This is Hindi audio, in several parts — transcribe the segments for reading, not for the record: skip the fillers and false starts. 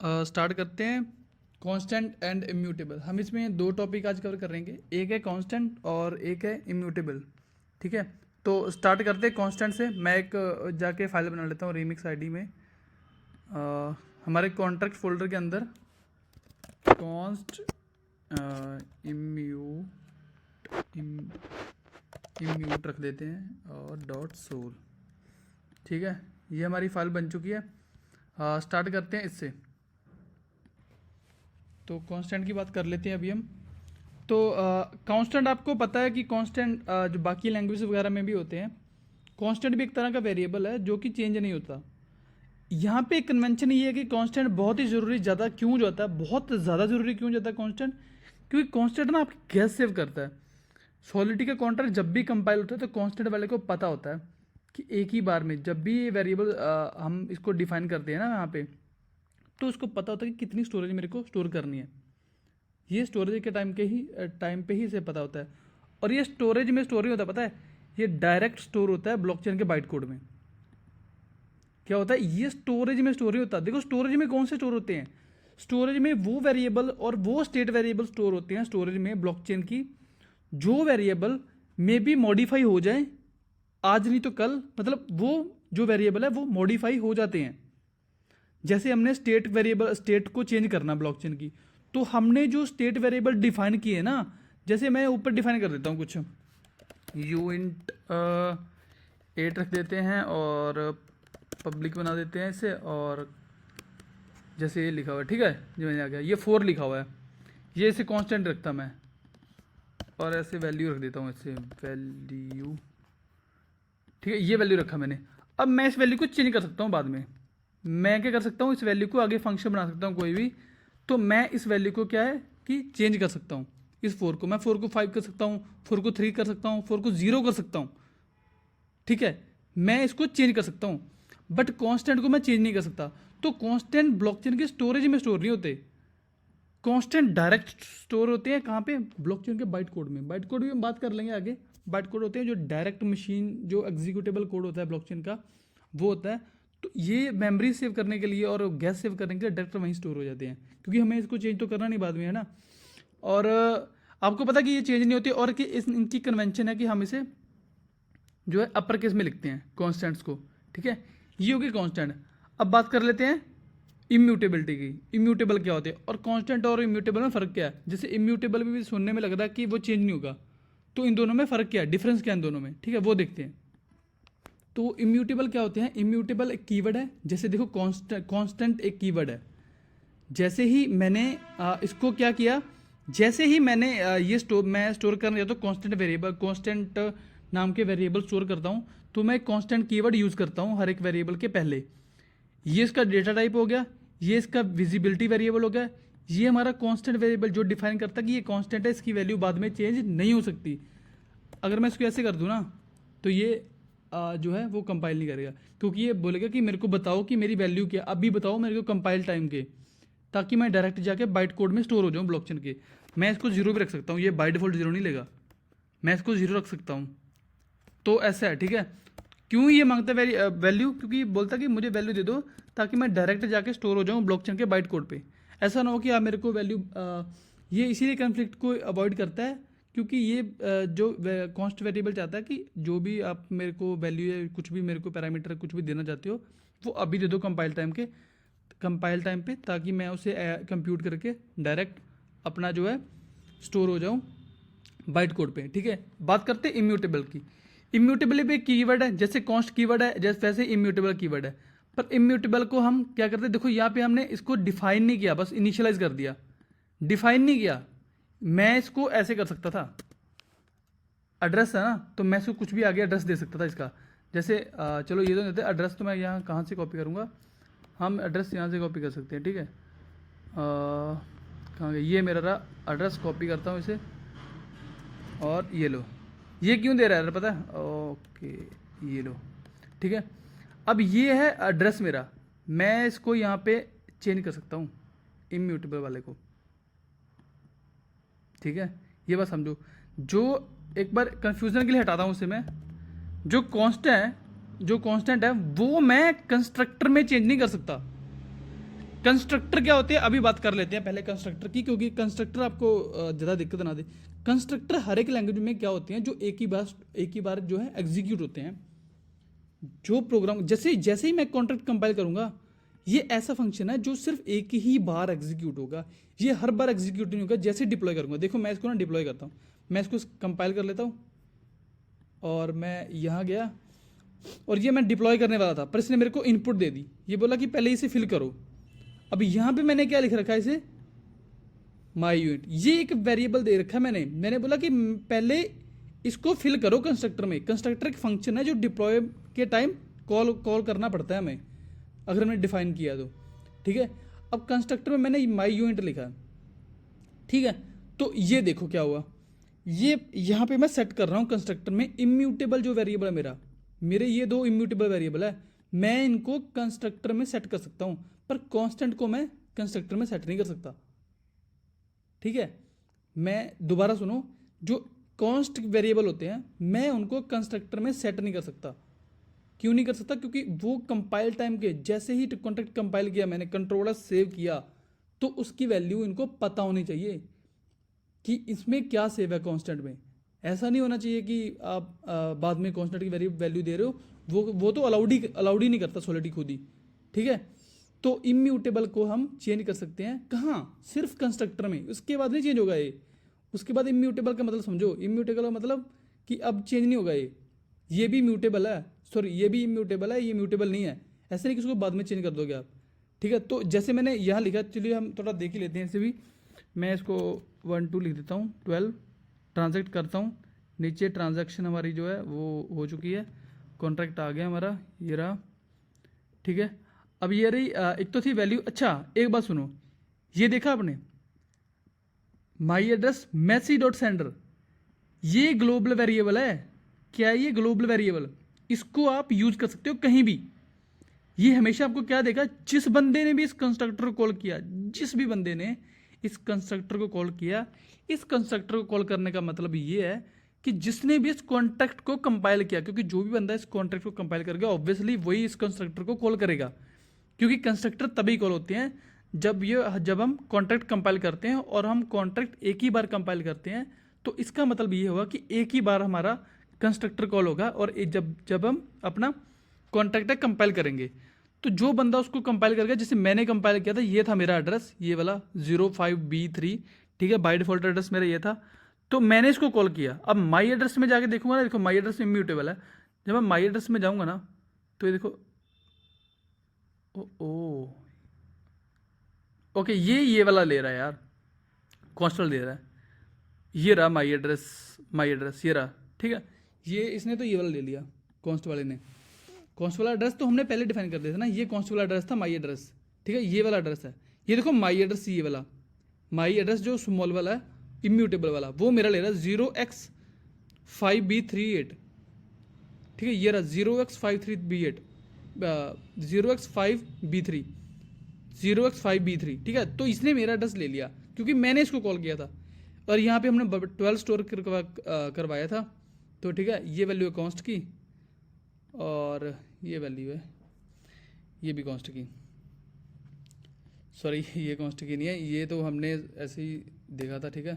स्टार्ट करते हैं कांस्टेंट एंड इम्यूटेबल। हम इसमें दो टॉपिक आज कवर करेंगे, एक है कांस्टेंट और एक है इम्यूटेबल। ठीक है, तो स्टार्ट करते हैं कांस्टेंट से। मैं एक जाके फाइल बना लेता हूँ रीमिक्स आईडी में, हमारे कॉन्ट्रैक्ट फोल्डर के अंदर कॉन्स्ट इम्यूट रख देते हैं और डॉट सोल। ठीक है, ये हमारी फाइल बन चुकी है। स्टार्ट करते हैं इससे। तो कांस्टेंट की बात कर लेते हैं अभी हम। तो कांस्टेंट आपको पता है कि कांस्टेंट जो बाकी लैंग्वेज वगैरह में भी होते हैं, कांस्टेंट भी एक तरह का वेरिएबल है जो कि चेंज नहीं होता। यहाँ पे एक कन्वेंशन ये है कि कांस्टेंट बहुत ही ज़रूरी ज़्यादा क्यों जाता है, बहुत ज़्यादा ज़रूरी क्यों जाता है कांस्टेंट, क्योंकि कांस्टेंट ना आपकी गैस सेव करता है। सॉलिडिटी का कॉन्ट्रैक्ट जब भी कंपाइल होता है तो कांस्टेंट वाले को पता होता है कि एक ही बार में जब भी ये वेरिएबल हम इसको डिफाइन करते हैं ना यहाँ पे, तो उसको पता होता है कि कितनी स्टोरेज मेरे को स्टोर करनी है। ये स्टोरेज के टाइम पे ही इसे पता होता है। और ये स्टोरेज में स्टोर नहीं होता, पता है, ये डायरेक्ट स्टोर होता है ब्लॉकचेन के बाइट कोड में। क्या होता है, ये स्टोरेज में स्टोर नहीं होता। देखो स्टोरेज में कौन से स्टोर होते हैं, स्टोरेज में वो वेरिएबल और वो स्टेट वेरिएबल स्टोर होते हैं स्टोरेज में ब्लॉकचेन की, जो वेरिएबल मे बी मॉडिफाई हो जाए आज नहीं तो कल। मतलब वो जो वेरिएबल है वो मॉडिफाई हो जाते हैं। जैसे हमने स्टेट वेरिएबल, स्टेट को चेंज करना ब्लॉकचेन की, तो हमने जो स्टेट वेरिएबल डिफाइन किए ना, जैसे मैं ऊपर डिफाइन कर देता हूँ कुछ यूइंट 8 रख देते हैं और पब्लिक बना देते हैं इसे, और जैसे ये लिखा हुआ है, ठीक है, जो मैंने आ गया ये 4 लिखा हुआ है, ये इसे कांस्टेंट रखता मैं और ऐसे वैल्यू रख देता हूँ, इससे वैल्यू, ठीक है, ये वैल्यू रखा मैंने। अब मैं इस वैल्यू को चेंज कर सकता हूँ बाद में। मैं क्या कर सकता हूँ, इस वैल्यू को आगे फंक्शन बना सकता हूँ कोई भी। तो मैं इस वैल्यू को क्या है कि चेंज कर सकता हूँ। इस 4 को मैं 4 को 5 कर सकता हूँ, 4 को 3 कर सकता हूँ, 4 को 0 कर सकता हूँ। ठीक है, मैं इसको चेंज कर सकता हूँ, बट कांस्टेंट को मैं चेंज नहीं कर सकता। तो कांस्टेंट ब्लॉकचेन के स्टोरेज में स्टोर नहीं होते, कांस्टेंट डायरेक्ट स्टोर होते हैं कहाँ पे, ब्लॉकचेन के बाइट कोड में। बाइट कोड भी हम बात कर लेंगे आगे। बाइट कोड होते हैं जो डायरेक्ट मशीन, जो एग्जीक्यूटेबल कोड होता है ब्लॉकचेन का, वो होता है। तो ये मेमोरी सेव करने के लिए और गैस सेव करने के लिए डायरेक्ट वहीं स्टोर हो जाते हैं, क्योंकि हमें इसको चेंज तो करना नहीं बाद में, है ना। और आपको पता कि ये चेंज नहीं होती, और कि इनकी कन्वेंशन है कि हम इसे जो है अपर केस में लिखते हैं कॉन्स्टेंट्स को। ठीक है, ये होगी कॉन्स्टेंट। अब बात कर लेते हैं इम्यूटेबिलिटी की। इम्यूटेबल क्या होते हैं और कांस्टेंट और इम्यूटेबल में फ़र्क क्या है। जैसे इम्यूटेबल भी सुनने में लग रहा है कि वो चेंज नहीं होगा, तो इन दोनों में फ़र्क क्या है, डिफरेंस क्या है इन दोनों में, ठीक है, वो देखते हैं। तो इम्यूटेबल क्या होते हैं, इम्यूटेबल एक कीवर्ड है। जैसे देखो कांस्टेंट एक कीवर्ड है। जैसे ही मैंने इसको क्या किया, जैसे ही मैंने मैं स्टोर करने जाता हूँ कांस्टेंट वेरिएबल, कांस्टेंट नाम के वेरिएबल स्टोर करता हूँ, तो मैं कांस्टेंट कीवर्ड यूज़ करता हूँ हर एक वेरिएबल के पहले। ये इसका डेटा टाइप हो गया, ये इसका विजिबिलिटी वेरिएबल हो गया, ये हमारा कांस्टेंट वेरिएबल जो डिफाइन करता है कि ये कांस्टेंट है, इसकी वैल्यू बाद में चेंज नहीं हो सकती। अगर मैं इसको ऐसे कर दूँ ना, तो ये जो है वो कंपाइल नहीं करेगा, क्योंकि ये बोलेगा कि मेरे को बताओ कि मेरी वैल्यू क्या, अभी बताओ मेरे को कंपाइल टाइम के, ताकि मैं डायरेक्ट जाके बाइट कोड में स्टोर हो जाऊँ ब्लॉकचेन के। मैं इसको 0 भी रख सकता हूँ, ये बाय डिफॉल्ट 0 नहीं लेगा, मैं इसको 0 रख सकता हूँ। तो ऐसा है, ठीक है। क्यों ये मांगता है वैल्यू, क्योंकि बोलता है कि मुझे वैल्यू दे दो ताकि मैं डायरेक्ट जाके स्टोर हो जाऊँ ब्लॉकचेन के बाइट कोड पे। ऐसा ना हो कि आप मेरे को वैल्यू, ये इसीलिए कन्फ्लिक्ट को अवॉइड करता है, क्योंकि ये जो कॉन्स्ट वेरिएबल चाहता है कि जो भी आप मेरे को वैल्यू है, कुछ भी मेरे को पैरामीटर कुछ भी देना चाहते हो, वो अभी दे दो कंपाइल टाइम पे, ताकि मैं उसे कंप्यूट करके डायरेक्ट अपना जो है स्टोर हो जाऊँ बाइट कोड पे। ठीक है, बात करते हैं इम्यूटेबल की। इम्यूटेबल भी एक कीवर्ड है, जैसे कॉन्स्ट कीवर्ड है, जैसे वैसे इम्यूटेबल कीवर्ड है। पर इम्यूटेबल को हम क्या करते हैं, देखो यहाँ पे हमने इसको डिफाइन नहीं किया, बस इनिशियलाइज कर दिया, डिफाइन नहीं किया। मैं इसको ऐसे कर सकता था, एड्रेस है ना, तो मैं इसको कुछ भी आगे एड्रेस दे सकता था इसका। जैसे चलो ये तो देते एड्रेस, तो मैं यहाँ कहाँ से कॉपी करूँगा, हम एड्रेस यहाँ से कॉपी कर सकते हैं। ठीक है, कहाँ गया, ये मेरा रहा एड्रेस, कॉपी करता हूँ इसे, और ये लो, ये क्यों दे रहा है पता है, ओके, ये लो, ठीक है। अब ये है एड्रेस मेरा, मैं इसको यहाँ पे चेंज कर सकता हूँ इम्यूटेबल वाले को। ठीक है, ये बस समझो। जो एक बार कंफ्यूजन के लिए हटाता हूँ उसे मैं, जो कांस्टेंट है वो मैं कंस्ट्रक्टर में चेंज नहीं कर सकता। कंस्ट्रक्टर क्या होते हैं अभी बात कर लेते हैं पहले कंस्ट्रक्टर की, क्योंकि कंस्ट्रक्टर आपको ज़्यादा दिक्कत ना दे। कंस्ट्रक्टर हर एक लैंग्वेज में क्या होते हैं, जो एक ही बार जो है एग्जीक्यूट होते हैं। जो प्रोग्राम जैसे जैसे ही मैं कॉन्ट्रैक्ट कंपाइल करूंगा, ये ऐसा फंक्शन है जो सिर्फ एक ही बार एग्जीक्यूट होगा, ये हर बार एग्जीक्यूट नहीं होगा। जैसे डिप्लॉय करूंगा, देखो मैं इसको ना डिप्लॉय करता हूँ, मैं इसको कंपाइल कर लेता हूँ और मैं यहाँ गया और ये मैं डिप्लॉय करने वाला था, पर इसने मेरे को इनपुट दे दी, ये बोला कि पहले इसे फिल करो। अब यहाँ पे मैंने क्या लिख रखा है इसे, माई यूनिट, ये एक वेरिएबल दे रखा है मैंने बोला कि पहले इसको फिल करो कंस्ट्रक्टर में। कंस्ट्रक्टर एक फंक्शन है जो डिप्लॉय के टाइम कॉल करना पड़ता है हमें, अगर हमने डिफाइन किया तो, ठीक है। अब कंस्ट्रक्टर में मैंने माई यूनिट लिखा, ठीक है। तो ये देखो क्या हुआ, ये यहाँ पे मैं सेट कर रहा हूँ कंस्ट्रक्टर में इम्यूटेबल जो वेरिएबल है मेरे ये दो इम्यूटेबल वेरिएबल है, मैं इनको कंस्ट्रक्टर में सेट कर सकता हूँ, पर कांस्टेंट को मैं कंस्ट्रक्टर में सेट नहीं कर सकता, ठीक है। मैं दोबारा सुनो, जो कॉन्स्ट वेरिएबल होते हैं मैं उनको कंस्ट्रक्टर में सेट नहीं कर सकता। क्यों नहीं कर सकता? क्योंकि वो कंपाइल टाइम के जैसे ही कॉन्ट्रैक्ट कंपाइल किया मैंने, कंट्रोलर सेव किया, तो उसकी वैल्यू इनको पता होनी चाहिए कि इसमें क्या सेव है कांस्टेंट में। ऐसा नहीं होना चाहिए कि आप बाद में कांस्टेंट की वैल्यू दे रहे हो, वो तो अलाउड ही नहीं करता सॉलिड खुद ही, ठीक है। तो इम्यूटेबल को हम चेंज कर सकते हैं कहाँ, सिर्फ कंस्ट्रक्टर में, उसके बाद नहीं चेंज होगा ये। उसके बाद इम्यूटेबल का मतलब समझो, इम्यूटेबल का मतलब कि अब चेंज नहीं होगा ये भी म्यूटेबल है, सॉरी ये भी इम्यूटेबल है, ये म्यूटेबल नहीं है। ऐसे नहीं कि उसको बाद में चेंज कर दोगे आप, ठीक है। तो जैसे मैंने यहाँ लिखा, चलिए हम थोड़ा देख ही लेते हैं इसे भी। मैं इसको 1 2 लिख देता हूँ, 12 ट्रांजैक्ट करता हूँ, नीचे ट्रांजैक्शन हमारी जो है वो हो चुकी है, कॉन्ट्रैक्ट आ गया हमारा, ये रहा, ठीक है। अब ये रही एक तो थी वैल्यू। अच्छा एक बात सुनो, ये देखा आपने my address msg dot sender, ये ग्लोबल वेरिएबल है। क्या है ये ग्लोबल वेरिएबल? इसको आप यूज कर सकते हो कहीं भी। ये हमेशा आपको क्या देगा, जिस बंदे ने भी इस कंस्ट्रक्टर को कॉल किया, जिस भी बंदे ने इस कंस्ट्रक्टर को कॉल किया, इस कंस्ट्रक्टर को कॉल करने का मतलब ये है कि जिसने भी इस कॉन्ट्रैक्ट को कंपाइल किया, क्योंकि जो भी बंदा इस कॉन्ट्रैक्ट को कंपाइल करेगा ऑब्वियसली वही इस कंस्ट्रक्टर को कॉल करेगा, क्योंकि कंस्ट्रक्टर तभी कॉल होते हैं जब हम कॉन्ट्रैक्ट कंपाइल करते हैं, और हम कॉन्ट्रैक्ट एक ही बार कंपाइल करते हैं, तो इसका मतलब ये होगा कि एक ही बार हमारा कंस्ट्रक्टर कॉल होगा, और जब हम अपना कॉन्ट्रैक्ट कंपाइल करेंगे, तो जो बंदा उसको कंपाइल करेगा, जैसे मैंने कंपाइल किया था, ये था मेरा एड्रेस, ये वाला 05B3, ठीक है, बाय डिफॉल्ट एड्रेस मेरा ये था, तो मैंने इसको कॉल किया। अब माई एड्रेस में जाके देखूंगा ना, देखो माई एड्रेस इम्यूटेबल है, जब मैं माई एड्रेस में जाऊंगा ना, तो ये देखो ओ ओके, ये वाला ले रहा है यार, कॉन्स्टल दे रहा है, ये रहा माई एड्रेस ये रहा, ठीक है। ये इसने तो ये वाला ले लिया, कॉन्स्ट वाले ने। कॉन्स्ट वाला एड्रेस तो हमने पहले डिफाइन कर दिया था ना, ये कॉन्स्ट वाला एड्रेस था माई एड्रेस, ठीक है, ये वाला एड्रेस है। ये देखो माई एड्रेस, ये वाला माई एड्रेस जो स्मॉल वाला है, इम्यूटेबल वाला, वो मेरा ले रहा है 0x5B38, ठीक है, ये रहा 0x5B3, 0x5B3, ठीक है। तो इसने मेरा एड्रेस ले लिया क्योंकि मैंने इसको कॉल किया था, और यहाँ पे हमने 12 स्टोर करवाया था, तो ठीक है, ये वैल्यू है कॉन्स्ट की, और ये वैल्यू है, ये भी कॉन्स्ट की, सॉरी ये कॉन्स्ट की नहीं है, ये तो हमने ऐसे ही देखा था, ठीक है।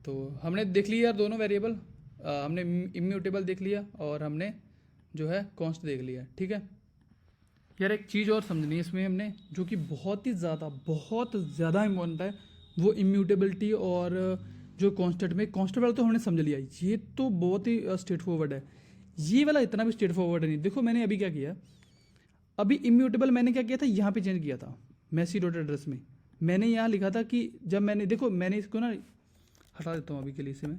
तो हमने देख लिया यार दोनों वेरिएबल, हमने इम्यूटेबल देख लिया और हमने जो है कॉन्स्ट देख लिया, ठीक है। यार एक चीज़ और समझनी है इसमें हमने, जो कि बहुत ज़्यादा इम्पोर्टेंट है, वो इम्यूटेबिलिटी और जो कांस्टेंट में, कांस्टेंट वाला तो हमने समझ लिया, ये तो बहुत ही स्ट्रेट फॉरवर्ड है, ये वाला इतना भी स्ट्रेट फॉरवर्ड नहीं। देखो मैंने अभी क्या किया, अभी इम्यूटेबल मैंने क्या किया था, यहाँ पे चेंज किया था मैसी डॉट एड्रेस में, मैंने यहाँ लिखा था कि जब मैंने, देखो मैंने इसको ना हटा देता हूँ अभी के लिए इसे मैं,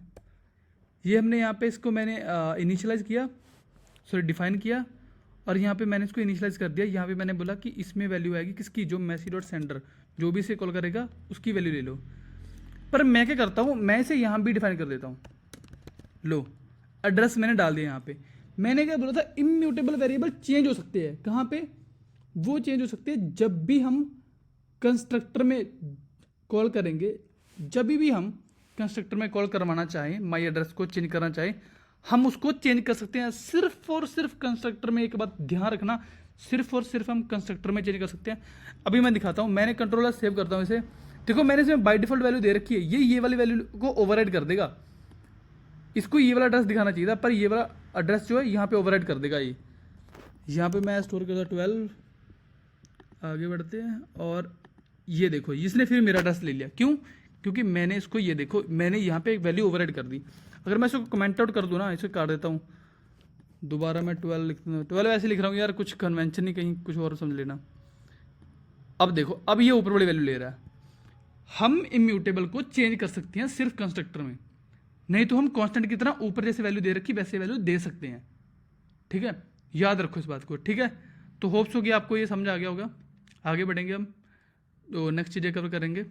ये हमने यहाँ पे इसको मैंने इनिशियलाइज़ किया, सॉरी डिफाइन किया, और यहाँ पे मैंने इसको इनिशियलाइज कर दिया। यहाँ पे मैंने बोला कि इसमें वैल्यू आएगी किसकी, जो मैसी डॉट सेंडर, जो भी इसे कॉल करेगा उसकी वैल्यू ले लो। पर मैं क्या करता हूँ, मैं इसे यहाँ भी डिफाइन कर देता हूँ, लो एड्रेस मैंने डाल दिया। यहाँ पे मैंने क्या बोला था, इम्यूटेबल वेरिएबल चेंज हो सकते हैं, कहाँ पे, वो चेंज हो सकते हैं जब भी हम कंस्ट्रक्टर में कॉल करेंगे, जब भी हम कंस्ट्रक्टर में कॉल करवाना चाहें, माई एड्रेस को चेंज करना चाहें, हम उसको चेंज कर सकते हैं। सिर्फ और सिर्फ कंस्ट्रक्टर में, एक बात ध्यान रखना, सिर्फ और सिर्फ हम कंस्ट्रक्टर में चेंज कर सकते हैं। अभी मैं दिखाता हूँ, मैंने कंट्रोलर सेव करता हूँ इसे। देखो मैंने इसमें बाय डिफॉल्ट वैल्यू दे रखी है, ये वाली वैल्यू को ओवरराइड कर देगा। इसको ये वाला एड्रेस दिखाना चाहिए था, पर ये वाला एड्रेस जो है यहाँ पे ओवरराइड कर देगा ये। यहाँ पे मैं स्टोर करता 12, आगे बढ़ते हैं और ये देखो इसने फिर मेरा एड्रेस ले लिया। क्यों? क्योंकि मैंने इसको, ये देखो मैंने यहाँ पे एक वैल्यू ओवरराइड कर दी। अगर मैं इसको कमेंट आउट कर दूँ ना, इसे काट देता हूँ, दोबारा मैं 12 लिख दूँ, 12 ऐसे लिख रहा हूँ यार, कुछ कन्वेंशन नहीं, कहीं कुछ और समझ लेना। अब देखो अब ये ऊपर वाली वैल्यू ले रहा है। हम इम्यूटेबल को चेंज कर सकते हैं सिर्फ कंस्ट्रक्टर में, नहीं तो हम कांस्टेंट की तरह ऊपर जैसे वैल्यू दे रखी वैसे वैल्यू दे सकते हैं। ठीक है, याद रखो इस बात को। ठीक है, तो होप्स हो कि आपको ये समझ आ गया होगा। आगे बढ़ेंगे हम, तो नेक्स्ट चीज़ें कवर करेंगे।